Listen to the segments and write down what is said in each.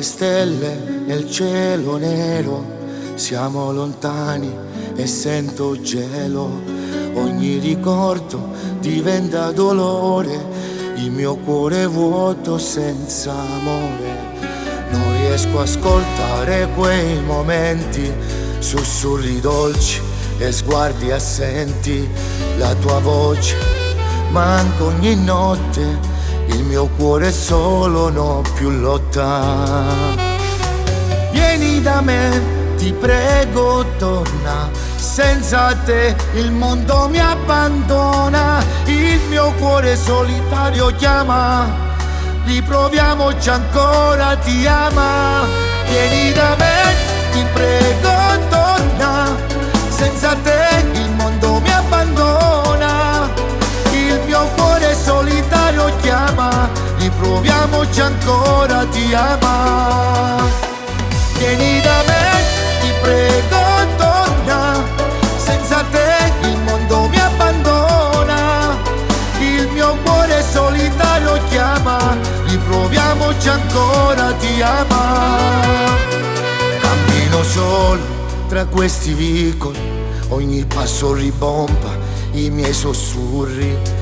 le stelle nel cielo nero, siamo lontani e sento gelo. Ogni ricordo diventa dolore, il mio cuore è vuoto senza amore. Non riesco a ascoltare quei momenti, sussurri dolci e sguardi assenti. La tua voce manca ogni notte, il mio cuore è solo, non più lotta. Vieni da me, ti prego torna, senza te il mondo mi abbandona. Il mio cuore solitario chiama, riproviamoci ancora, ti ama. Vieni da me, ti prego torna, senza te il mondo mi abbandona. Il mio cuore solitario chiama, riproviamoci ancora, ti ama. Vieni da me, ti prego torna, senza te il mondo mi abbandona. Il mio cuore solitario chiama, riproviamoci ancora, ti ama. Cammino solo tra questi vicoli, ogni passo ribomba i miei sussurri.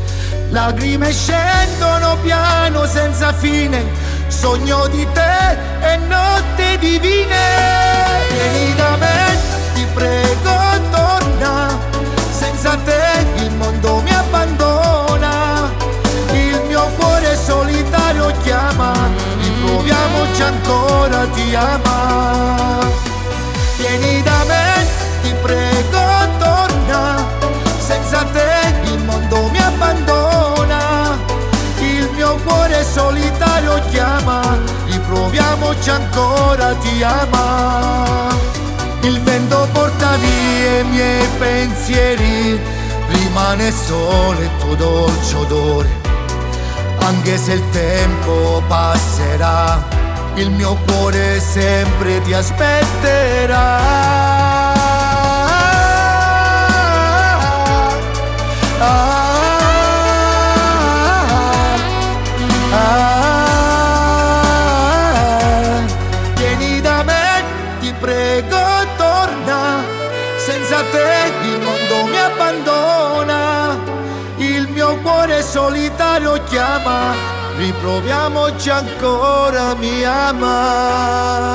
Lacrime scendono piano senza fine, sogno di te e notte divine. Vieni da me, ti prego torna, senza te il mondo mi abbandona. Il mio cuore solitario chiama, riproviamoci ancora, ti ama. Vieni da me, ti prego torna, senza te il mondo mi abbandona. Il mio cuore solitario chiama, riproviamoci ancora, ti ama. Il vento porta via i miei pensieri, rimane solo il tuo dolce odore. Anche se il tempo passerà, il mio cuore sempre ti aspetterà. Vieni da me, ti prego torna, senza te il mondo mi abbandona. Il mio cuore solitario chiama, riproviamoci ancora, mi ama.